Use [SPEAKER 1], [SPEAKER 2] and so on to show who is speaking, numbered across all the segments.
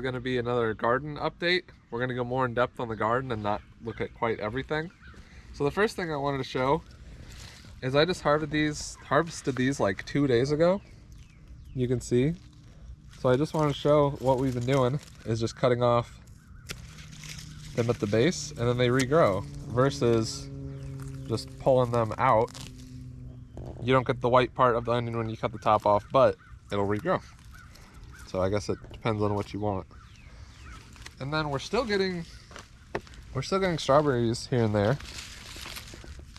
[SPEAKER 1] Going to be another garden update. We're going to go more in depth on the garden and not look at quite everything. So the first thing I wanted to show is I just harvested these like 2 days ago. You can see. So I just want to show what we've been doing is just cutting off them at the base and then they regrow versus just pulling them out. You don't get the white part of the onion when you cut the top off, but it'll regrow. So I guess it depends on what you want. And then we're still getting strawberries here and there.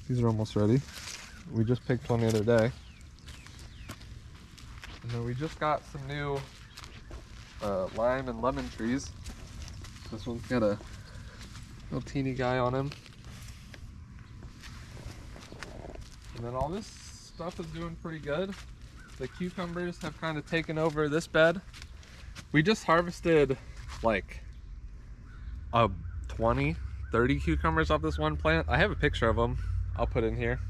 [SPEAKER 1] These are almost ready. We just picked one the other day. And then we just got some new lime and lemon trees. This one's got a little teeny guy on him. And then all this stuff is doing pretty good. The cucumbers have kind of taken over this bed. We just harvested like 20, 30 cucumbers off this one plant. I have a picture of them. I'll put in here,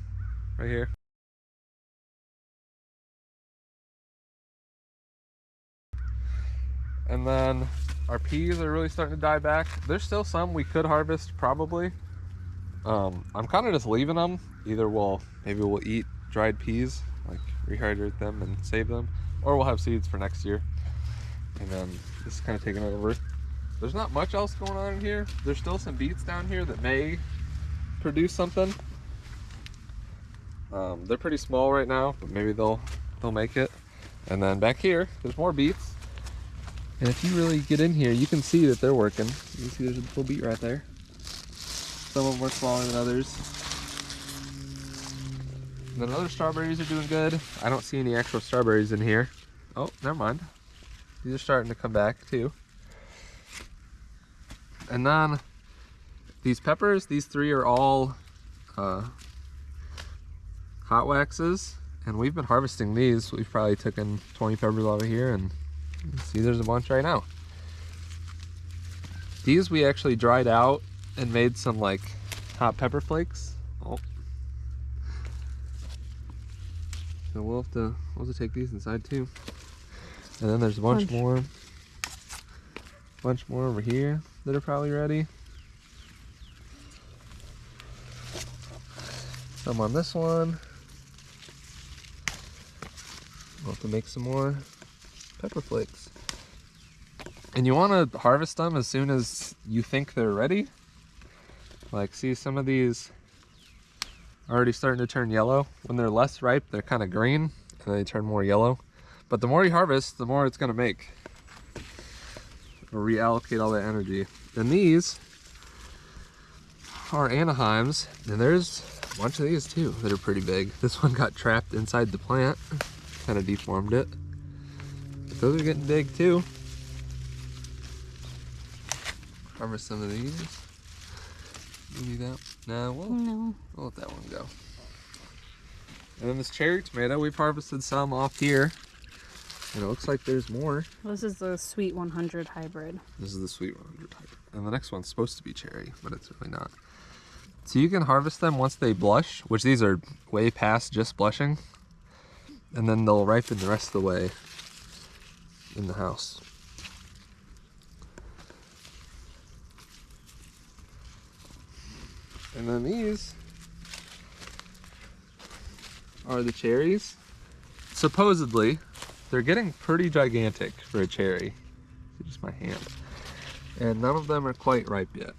[SPEAKER 1] right here. And then our peas are really starting to die back. There's still some we could harvest probably. I'm kind of just leaving them. Either maybe we'll eat dried peas, like rehydrate them and save them, or we'll have seeds for next year. And then this is kind of taking over. There's not much else going on in here. There's still some beets down here that may produce something. They're pretty small right now, but maybe they'll make it. And then back here, there's more beets. And if you really get in here, you can see that they're working. You can see there's a little beet right there. Some of them are smaller than others. And then other strawberries are doing good. I don't see any actual strawberries in here. Oh, never mind. These are starting to come back too. And then these peppers, these three are all hot waxes. And we've been harvesting these. We've probably taken 20 peppers out of here, and you can see there's a bunch right now. These we actually dried out and made some like hot pepper flakes. Oh. So we'll have to take these inside too. And then there's a bunch more over here that are probably ready. Some on this one. We'll have to make some more pepper flakes. And you want to harvest them as soon as you think they're ready. Like, see, some of these are already starting to turn yellow. When they're less ripe, they're kind of green, and they turn more yellow. But the more you harvest, the more it's going to make. Or reallocate all that energy. And these are Anaheims, and there's a bunch of these too that are pretty big. This one got trapped inside the plant, kind of deformed it. But those are getting big too. Harvest some of these. Maybe that. No, we'll let that one go. And then this cherry tomato, we've harvested some off here. And it looks like there's more.
[SPEAKER 2] This is the Sweet 100 hybrid.
[SPEAKER 1] This is the Sweet 100 hybrid. And the next one's supposed to be cherry, but it's really not. So you can harvest them once they blush, which these are way past just blushing. And then they'll ripen the rest of the way in the house. And then these are the cherries. Supposedly, they're getting pretty gigantic for a cherry. See, just my hand. And none of them are quite ripe yet.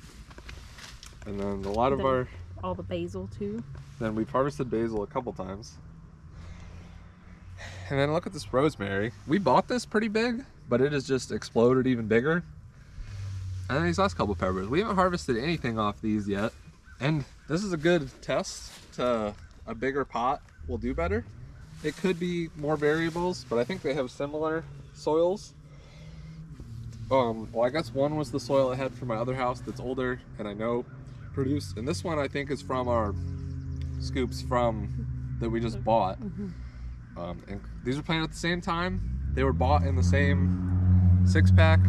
[SPEAKER 1] And then a lot of
[SPEAKER 2] all the basil too.
[SPEAKER 1] Then we've harvested basil a couple times. And then look at this rosemary. We bought this pretty big, but it has just exploded even bigger. And then these last couple peppers. We haven't harvested anything off these yet. And this is a good test to a bigger pot will do better. It could be more variables, but I think they have similar soils. Well, I guess one was the soil I had for my other house that's older and I know produced. And this one I think is from our scoops that we just bought. And these were planted at the same time. They were bought in the same 6-pack,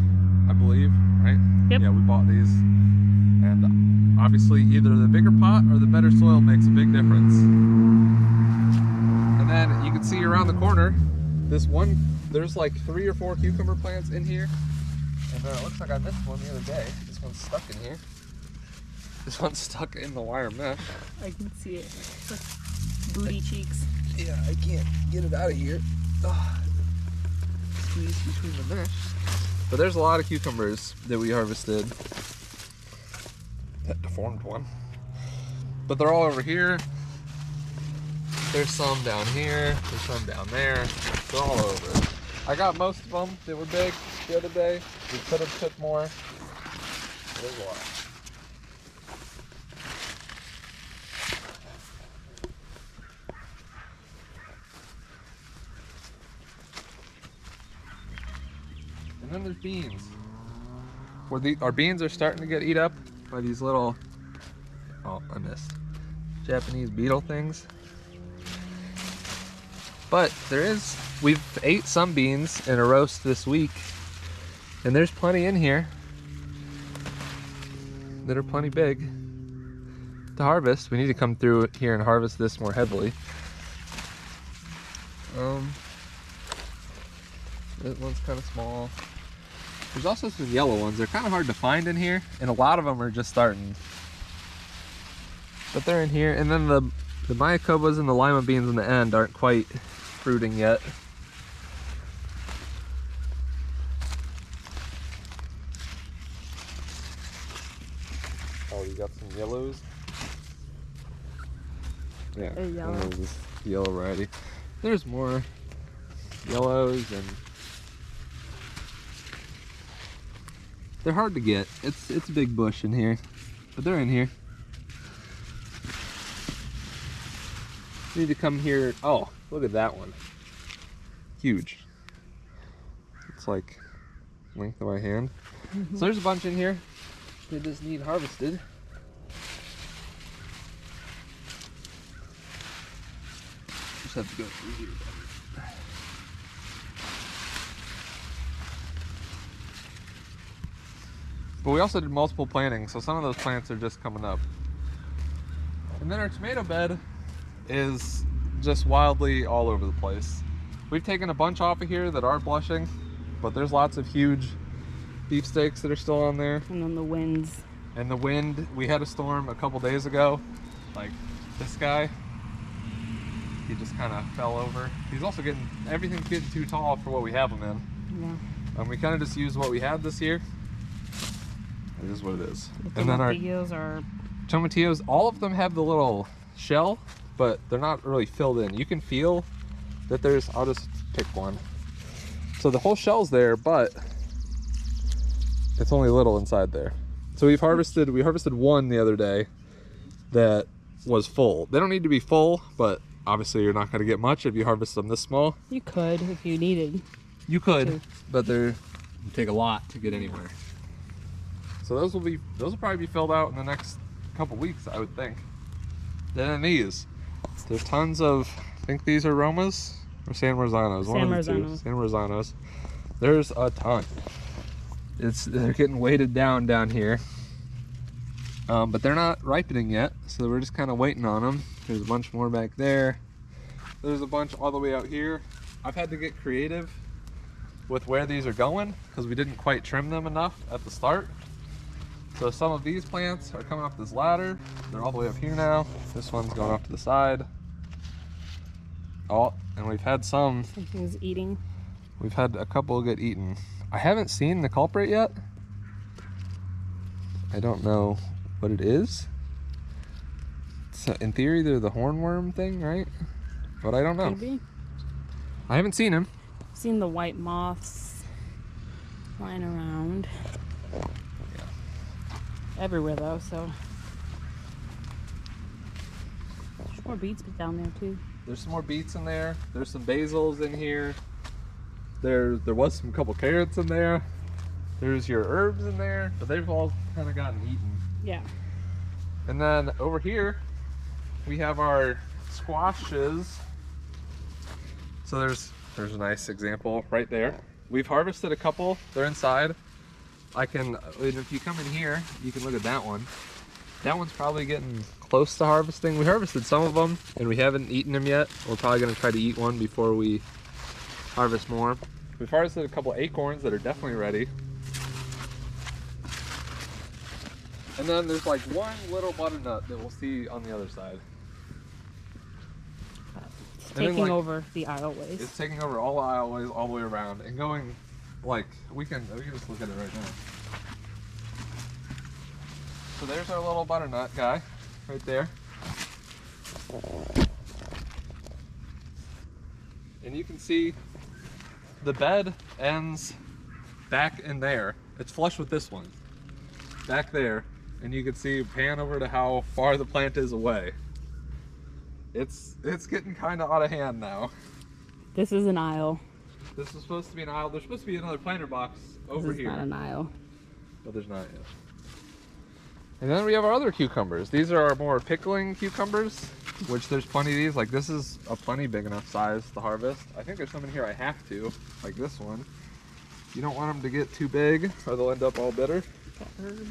[SPEAKER 1] I believe, right?
[SPEAKER 2] Yep.
[SPEAKER 1] Yeah, we bought these. And obviously either the bigger pot or the better soil makes a big difference. And then you can see around the corner, there's like 3 or 4 cucumber plants in here. And It looks like I missed one the other day. This one's stuck in here. This one's stuck in the wire mesh.
[SPEAKER 2] I can see it. It's like booty cheeks.
[SPEAKER 1] Yeah, I can't get it out of here. Ugh. Squeeze between the mesh. But there's a lot of cucumbers that we harvested. That deformed one. But they're all over here. There's some down here. There's some down there. They're all over. I got most of them that were big the other day. We could have took more. There's a lot. And then there's beans. Our beans are starting to get eat up by these little, oh, I missed, Japanese beetle things. But we've ate some beans in a roast this week, and there's plenty in here that are plenty big to harvest. We need to come through here and harvest this more heavily. That one's kind of small. There's also some yellow ones. They're kind of hard to find in here, and a lot of them are just starting. But they're in here, and then the Mayakobas and the lima beans in the end aren't quite fruiting yet. Oh, you got some yellows? Yeah,
[SPEAKER 2] They're yellow.
[SPEAKER 1] one of this yellow variety. There's more yellows, and they're hard to get. It's a big bush in here, but they're in here. You need to come here. Oh, look at that one. Huge. It's like length of my hand. So there's a bunch in here that just need harvested. Just have to go through here. But we also did multiple plantings, so some of those plants are just coming up. And then our tomato bed is just wildly all over the place. We've taken a bunch off of here that are blushing, but there's lots of huge beefsteaks that are still on there.
[SPEAKER 2] And then the winds.
[SPEAKER 1] And the wind, we had a storm a couple days ago, like this guy. He just kind of fell over. He's also everything's getting too tall for what we have him in.
[SPEAKER 2] Yeah.
[SPEAKER 1] We kind of just used what we had this year. It is what it is.
[SPEAKER 2] The
[SPEAKER 1] And then our
[SPEAKER 2] tomatillos are...
[SPEAKER 1] tomatillos, all of them have the little shell, but they're not really filled in. You can feel that I'll just pick one. So the whole shell's there, but it's only a little inside there. So we harvested one the other day that was full. They don't need to be full, but obviously you're not going to get much if you harvest them this small.
[SPEAKER 2] You could if you needed.
[SPEAKER 1] You could,
[SPEAKER 2] to.
[SPEAKER 1] but they take a lot to get anywhere. So those will probably be filled out in the next couple weeks, I would think. Then there's tons of, I think these are Romas or San Marzanos.
[SPEAKER 2] San Marzanos.
[SPEAKER 1] San Marzanos. There's a ton. They're getting weighted down here. But they're not ripening yet, so we're just kind of waiting on them. There's a bunch more back there. There's a bunch all the way out here. I've had to get creative with where these are going because we didn't quite trim them enough at the start. So some of these plants are coming up this ladder. They're all the way up here now. This one's going off to the side. Oh, and we've had some.
[SPEAKER 2] Something's eating.
[SPEAKER 1] We've had a couple get eaten. I haven't seen the culprit yet. I don't know what it is. So in theory, they're the hornworm thing, right? But I don't know.
[SPEAKER 2] Maybe.
[SPEAKER 1] I haven't seen him.
[SPEAKER 2] I've seen the white moths flying around. Everywhere though, so. There's more beets down there too.
[SPEAKER 1] There's some more beets in there. There's some basils in here. There was some couple carrots in there. There's your herbs in there, but they've all kind of gotten eaten.
[SPEAKER 2] Yeah.
[SPEAKER 1] And then over here, we have our squashes. So there's a nice example right there. We've harvested a couple. They're inside. If you come in here, you can look at that one. That one's probably getting close to harvesting. We harvested some of them and we haven't eaten them yet. We're probably gonna try to eat one before we harvest more. We've harvested a couple acorns that are definitely ready. And then there's like one little butternut that we'll see on the other side.
[SPEAKER 2] It's
[SPEAKER 1] And then,
[SPEAKER 2] taking
[SPEAKER 1] like,
[SPEAKER 2] over the aisleways.
[SPEAKER 1] It's taking over all the aisleways all the way around and going, like, we can just look at it right now. So there's our little butternut guy right there. And you can see the bed ends back in there. It's flush with this one. Back there. And you can see, pan over to how far the plant is away. It's getting kind of out of hand now.
[SPEAKER 2] This is an aisle.
[SPEAKER 1] This is supposed to be an aisle. There's supposed to be another planter box over
[SPEAKER 2] This is
[SPEAKER 1] here.
[SPEAKER 2] not an aisle.
[SPEAKER 1] But there's not yet. And then we have our other cucumbers. These are our more pickling cucumbers, which there's plenty of these. Like, this is a plenty big enough size to harvest. I think there's some in here I have to, like this one. You don't want them to get too big or they'll end up all bitter.
[SPEAKER 2] Got herbs.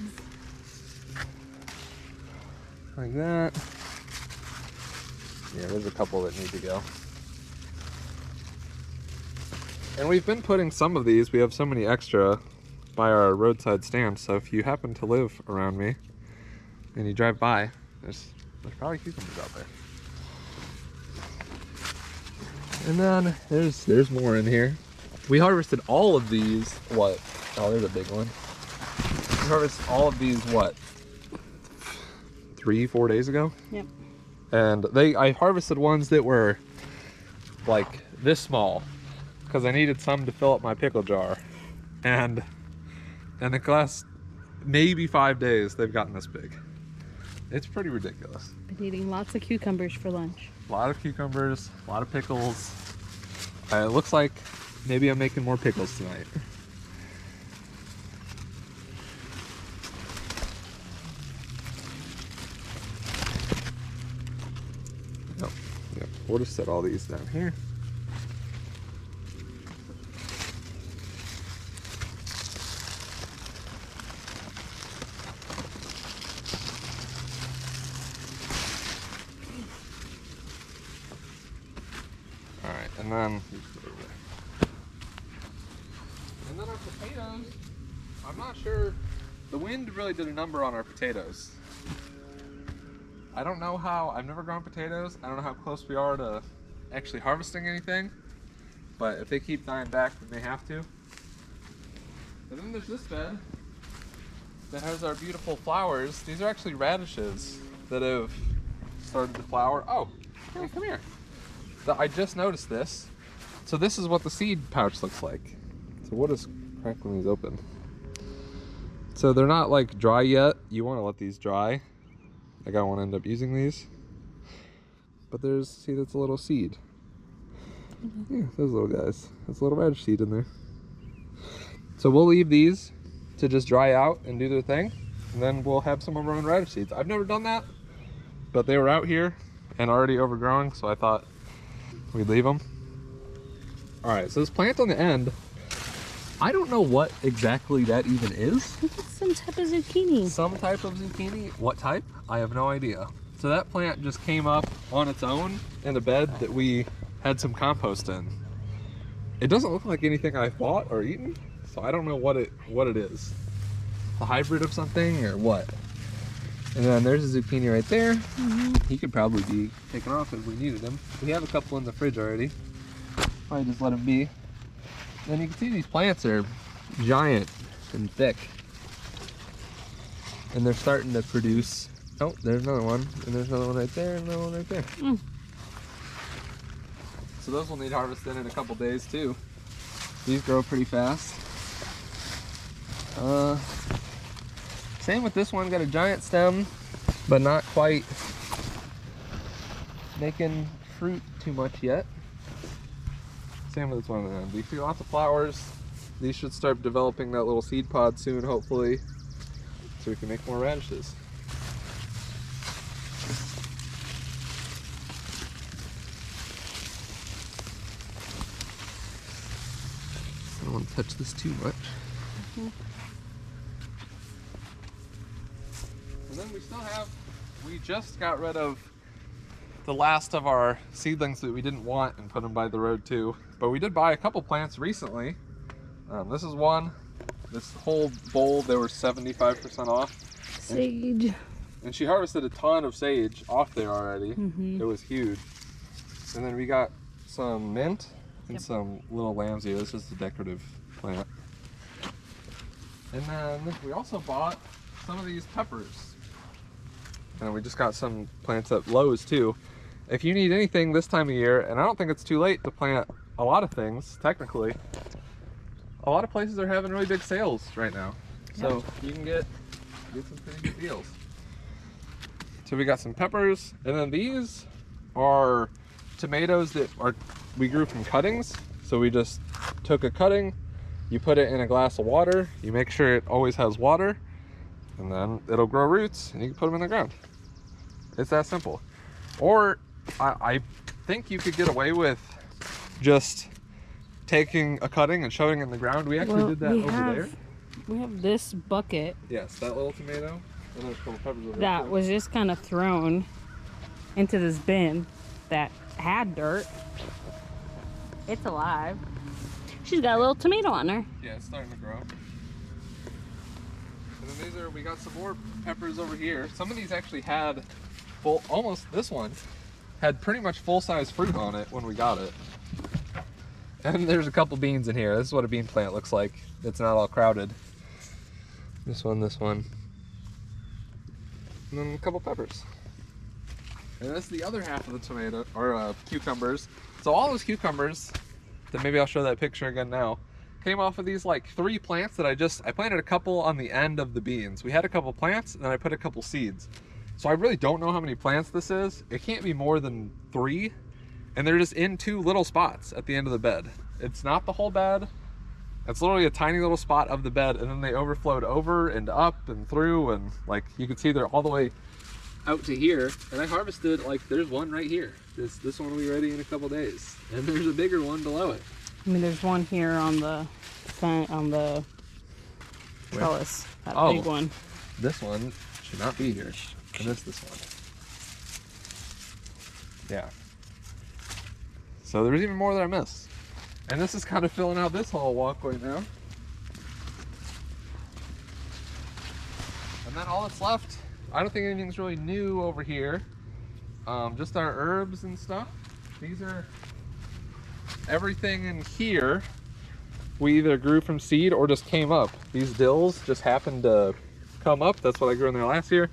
[SPEAKER 1] Like that. Yeah, there's a couple that need to go. And we've been putting some of these, we have so many extra by our roadside stands, so if you happen to live around me and you drive by, there's probably cucumbers out there. And then there's more in here. We harvested all of these, what? Oh, there's a big one. We harvested all of these, what? 3-4 days ago?
[SPEAKER 2] Yep.
[SPEAKER 1] And I harvested ones that were like this small because I needed some to fill up my pickle jar. And in the last maybe 5 days, they've gotten this big. It's pretty ridiculous.
[SPEAKER 2] Been eating lots of cucumbers for lunch.
[SPEAKER 1] A lot of cucumbers, a lot of pickles. It looks like maybe I'm making more pickles tonight. Oh, yeah. We'll just set all these down here. Alright, and then our potatoes, I'm not sure, the wind really did a number on our potatoes. I don't know how, I've never grown potatoes, I don't know how close we are to actually harvesting anything, but if they keep dying back, then they have to. And then there's this bed that has our beautiful flowers. These are actually radishes that have started to flower. Oh, hey, come here. I just noticed this. So this is what the seed pouch looks like. So we'll just crack one of these open. So they're not like dry yet. You want to let these dry. Like I won't end up using these. But see, that's a little seed. Yeah, those little guys. That's a little radish seed in there. So we'll leave these to just dry out and do their thing. And then we'll have some of our own radish seeds. I've never done that, but they were out here and already overgrowing, so I thought we'd leave them. All right, so this plant on the end, I don't know what exactly that even is.
[SPEAKER 2] I think it's some type of zucchini.
[SPEAKER 1] Some type of zucchini. What type? I have no idea. So that plant just came up on its own in a bed that we had some compost in. It doesn't look like anything I've bought or eaten, so I don't know what it is. A hybrid of something or what? And then there's a zucchini right there. He could probably be taken off if we needed him. We have a couple in the fridge already. Probably just let him be. Then you can see these plants are giant and thick. And they're starting to produce. Oh, there's another one. And there's another one right there and another one right there. So those will need harvesting in a couple days too. These grow pretty fast. Same with this one, got a giant stem, but not quite making fruit too much yet. Same with this one. You see lots of flowers. These should start developing that little seed pod soon, hopefully, so we can make more radishes. I don't want to touch this too much. And then we just got rid of the last of our seedlings that we didn't want and put them by the road too. But we did buy a couple plants recently. This is one. This whole bowl, they were 75% off.
[SPEAKER 2] Sage.
[SPEAKER 1] And she harvested a ton of sage off there already.
[SPEAKER 2] Mm-hmm.
[SPEAKER 1] It was huge. And then we got some mint and
[SPEAKER 2] Yep.
[SPEAKER 1] some little lambs here. This is the decorative plant. And then we also bought some of these peppers. And we just got some plants at Lowe's too. If you need anything this time of year, and I don't think it's too late to plant a lot of things, technically, a lot of places are having really big sales right now. So you can get some pretty good deals. So we got some peppers, and then these are tomatoes that we grew from cuttings. So we just took a cutting, you put it in a glass of water, you make sure it always has water, and then it'll grow roots and you can put them in the ground. It's that simple. Or I think you could get away with just taking a cutting and shoving it in the ground. We actually did that over there.
[SPEAKER 2] We have this bucket
[SPEAKER 1] Yes, that little tomato. And there's a couple peppers over
[SPEAKER 2] that
[SPEAKER 1] there.
[SPEAKER 2] was just kind of thrown into this bin that had dirt. It's alive. She's got a little tomato on her.
[SPEAKER 1] Yeah, it's starting to grow. And then we got some more peppers over here. Some of these actually had almost this one had pretty much full-size fruit on it when we got it. And there's a couple beans in here. This is what a bean plant looks like. It's not all crowded. This one. And then a couple peppers. And this is the other half of the tomato, or cucumbers. So all those cucumbers, then maybe I'll show that picture again now, came off of these like 3 plants that I planted a couple on the end of the beans. We had a couple plants and then I put a couple seeds. So I really don't know how many plants this is. It can't be more than 3. And they're just in 2 little spots at the end of the bed. It's not the whole bed. It's literally a tiny little spot of the bed, and then they overflowed over and up and through, and like you can see they're all the way out to here. And I harvested, like, there's one right here. This one will be ready in a couple days. And there's a bigger one below it.
[SPEAKER 2] I mean, there's one here on the trellis. That big one.
[SPEAKER 1] This one should not be here. And this one. Yeah. So there's even more that I missed. And this is kind of filling out this whole walkway now. And then all that's left, I don't think anything's really new over here. Just our herbs and stuff. These are everything in here. We either grew from seed or just came up. These dills just happened to come up. That's what I grew in there last year.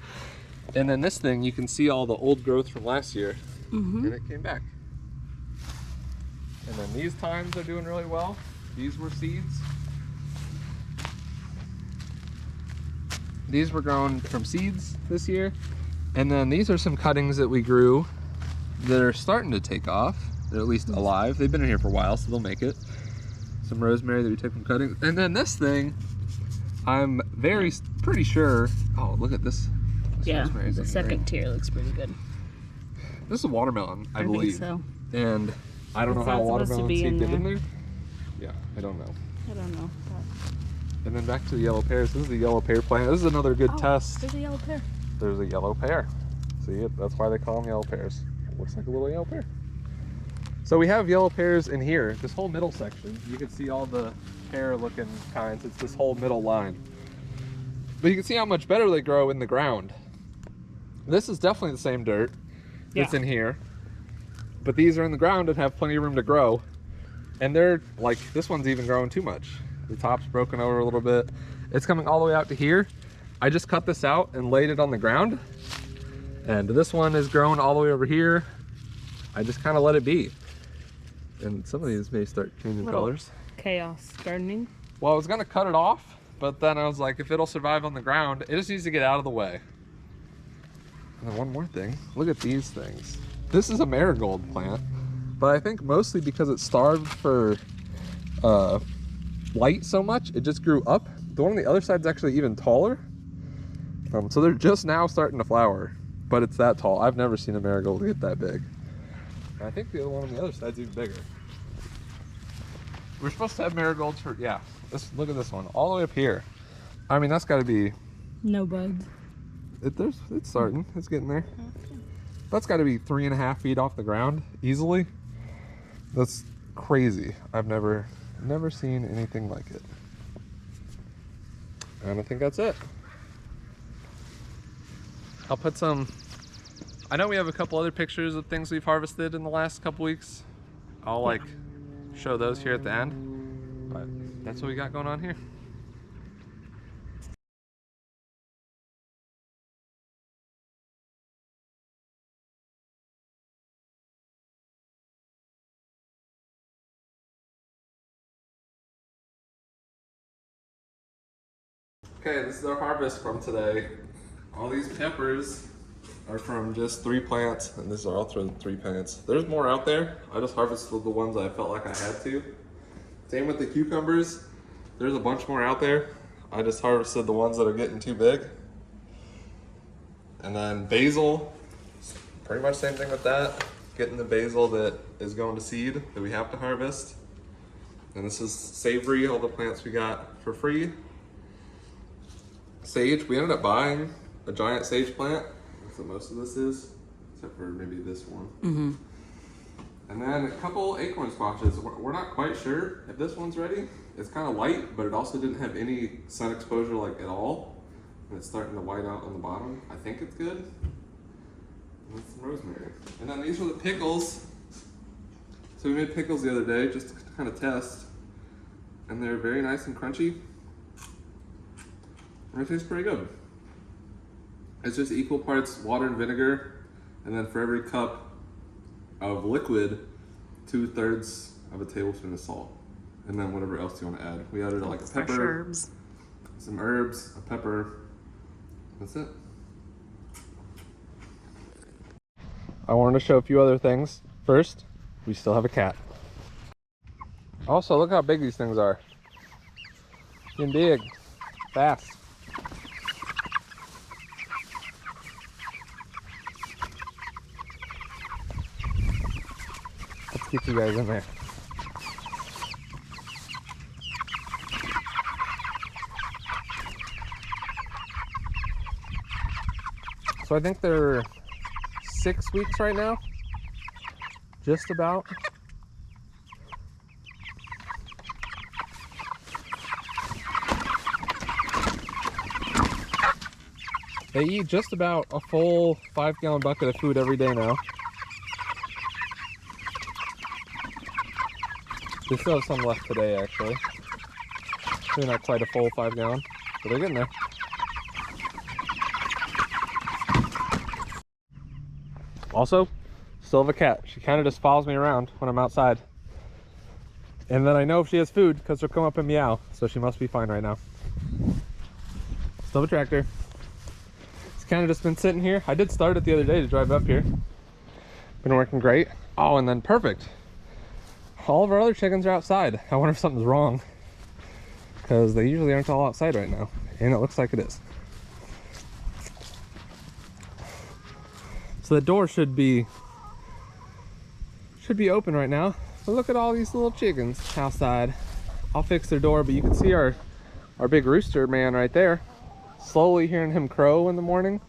[SPEAKER 1] And then this thing, you can see all the old growth from last year.
[SPEAKER 2] Mm-hmm.
[SPEAKER 1] And it came back. And then these thymes are doing really well. These were seeds. These were grown from seeds this year. And then these are some cuttings that we grew that are starting to take off. They're at least alive. They've been in here for a while, so they'll make it. Some rosemary that we took from cuttings. And then this thing, I'm pretty sure. Oh, look at this.
[SPEAKER 2] Yeah, the second tier looks pretty good.
[SPEAKER 1] This is a watermelon, I believe.
[SPEAKER 2] Think so.
[SPEAKER 1] And I don't know how watermelon seed get in there. Yeah, I don't know.
[SPEAKER 2] I don't know.
[SPEAKER 1] And then back to the yellow pears. This is the yellow pear plant. This is another good test.
[SPEAKER 2] There's a yellow pear.
[SPEAKER 1] There's a yellow pear. See, that's why they call them yellow pears. Looks like a little yellow pear. So we have yellow pears in here. This whole middle section, you can see all the pear-looking kinds. It's this whole middle line. But you can see how much better they grow in the ground. This is definitely the same dirt that's in here. But these are in the ground and have plenty of room to grow. And they're like, this one's even growing too much. The top's broken over a little bit. It's coming all the way out to here. I just cut this out and laid it on the ground. And this one is growing all the way over here. I just kind of let it be. And some of these may start changing colors.
[SPEAKER 2] Chaos gardening.
[SPEAKER 1] Well, I was gonna cut it off, but then I was like, if it'll survive on the ground, it just needs to get out of the way. And then one more thing, look at these things. This is a marigold plant, but I think mostly because it starved for light so much, it just grew up. The one on the other side is actually even taller. So they're just now starting to flower, but it's that tall. I've never seen a marigold get that big. And I think the other one on the other side's even bigger. We're supposed to have marigolds for, look at this one, all the way up here. I mean, that's gotta be...
[SPEAKER 2] No buds.
[SPEAKER 1] It's starting, it's getting there. That's gotta be 3.5 feet off the ground, easily. That's crazy. I've never seen anything like it. And I think that's it. I'll put some, I know we have a couple other pictures of things we've harvested in the last couple weeks. I'll like show those here at the end, but that's what we got going on here. Okay, this is our harvest from today. All these peppers are from just 3 plants, and these are all from 3 plants. There's more out there. I just harvested the ones I felt like I had to. Same with the cucumbers. There's a bunch more out there. I just harvested the ones that are getting too big. And then basil, pretty much same thing with that. Getting the basil that is going to seed that we have to harvest. And this is savory, all the plants we got for free. Sage, we ended up buying a giant sage plant. That's what most of this is, except for maybe this one.
[SPEAKER 2] Mm-hmm.
[SPEAKER 1] And then a couple acorn squashes. We're not quite sure if this one's ready. It's kind of light, but it also didn't have any sun exposure like at all. And it's starting to white out on the bottom. I think it's good. And that's some rosemary. And then these were the pickles. So we made pickles the other day just to kind of test. And they're very nice and crunchy. And it tastes pretty good. It's just equal parts water and vinegar, and then for every cup of liquid, 2/3 of a tablespoon of salt, and then whatever else you want to add. We added like a pepper,
[SPEAKER 2] herbs.
[SPEAKER 1] some herbs, a pepper. That's it. I wanted to show a few other things. First, we still have a cat. Also, look how big these things are. Getting big, fast. Let's get you guys in there. So I think they're 6 weeks right now, just about. They eat just about a full 5-gallon bucket of food every day now. They still have some left today, actually. Maybe not quite a full 5-gallon, but they're getting there. Also, still have a cat. She kind of just follows me around when I'm outside. And then I know if she has food because she'll come up and meow, so she must be fine right now. Still have a tractor. It's kind of just been sitting here. I did start it the other day to drive up here. Been working great. Oh, and then perfect. All of our other chickens are outside. I wonder if something's wrong, because they usually aren't all outside right now, and it looks like it is. So the door should be open right now. But look at all these little chickens outside. I'll fix their door, but you can see our big rooster man right there. Slowly hearing him crow in the morning.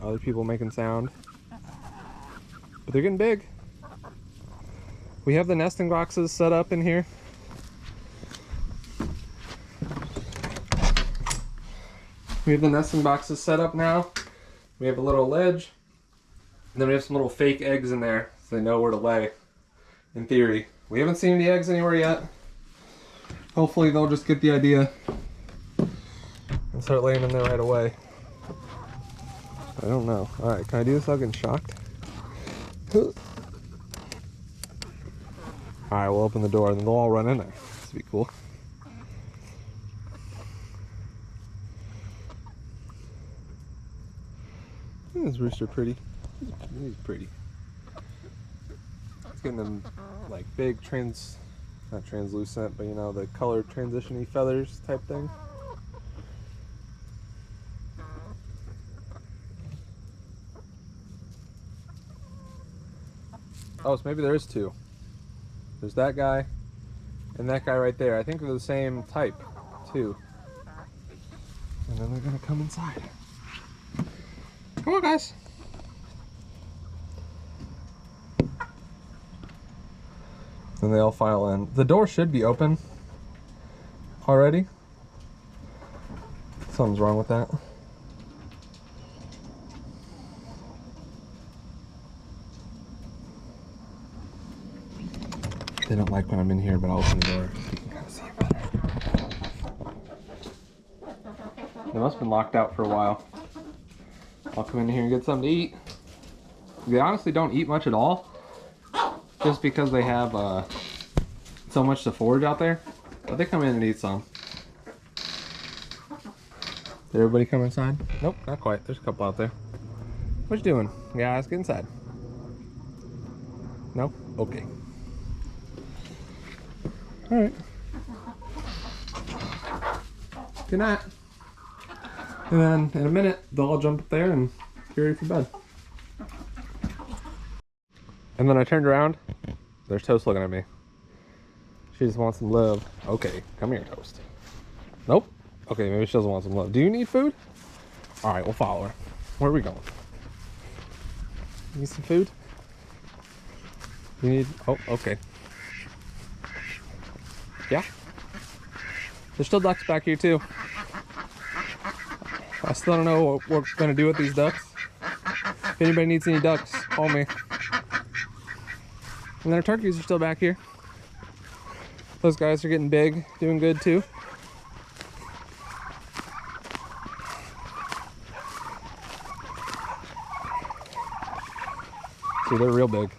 [SPEAKER 1] Other people making sound. But they're getting big. We have the nesting boxes set up in here. We have the nesting boxes set up now. We have a little ledge. And then we have some little fake eggs in there so they know where to lay, in theory. We haven't seen any eggs anywhere yet. Hopefully they'll just get the idea and start laying in there right away. I don't know. Alright, can I do this without getting shocked? Alright, we'll open the door and then they'll all run in there. This would be cool. Isn't this rooster pretty? He's pretty. It's getting them like big not translucent, but you know, the color transition-y feathers type thing. Oh, so maybe there is 2. There's that guy and that guy right there. I think they're the same type, too. And then they're gonna come inside. Come on, guys. And they all file in. The door should be open already. Something's wrong with that. They don't like when I'm in here, but I'll open the door so you can kind of see it better. They must have been locked out for a while. I'll come in here and get something to eat. They honestly don't eat much at all, just because they have so much to forage out there. But they come in and eat some. Did everybody come inside? Nope, not quite. There's a couple out there. What you doing? Guys, get inside. No? Okay. Alright. Good night. And then in a minute, they'll all jump up there and get ready for bed. And then I turned around. There's Toast looking at me. She just wants some love. Okay, come here, Toast. Nope. Okay, maybe she doesn't want some love. Do you need food? Alright, we'll follow her. Where are we going? You need some food? You need... Oh, okay. Yeah? There's still ducks back here, too. I still don't know what we're going to do with these ducks. If anybody needs any ducks, call me. And then our turkeys are still back here. Those guys are getting big, doing good, too. See, they're real big.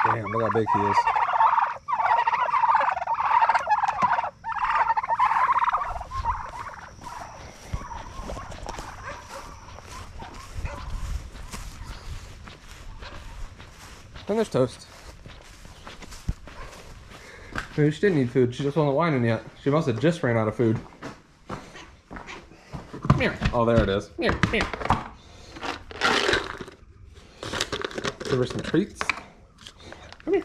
[SPEAKER 1] Damn, look how big he is. And there's Toast. Maybe she didn't need food. She just wasn't whining yet. She must have just ran out of food. Come here. Oh, there it is. Come here. Come here. Give her some treats. Come here.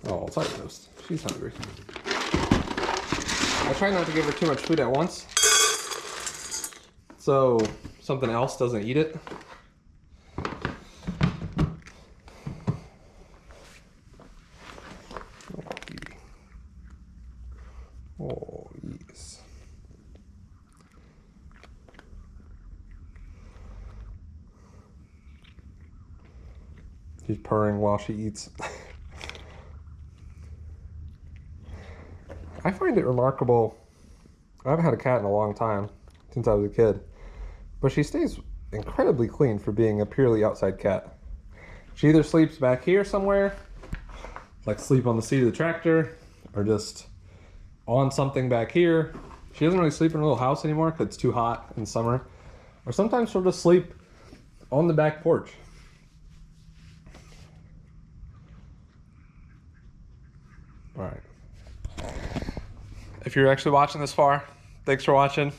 [SPEAKER 1] Oh, sorry, Toast. She's hungry. I try not to give her too much food at once, so something else doesn't eat it. Oh, yes. She's purring while she eats. I find it remarkable. I haven't had a cat in a long time, since I was a kid, but she stays incredibly clean for being a purely outside cat. She either sleeps back here somewhere, like sleep on the seat of the tractor, or just on something back here. She doesn't really sleep in her little house anymore because it's too hot in summer. Or sometimes she'll just sleep on the back porch. All right. If you're actually watching this far, thanks for watching.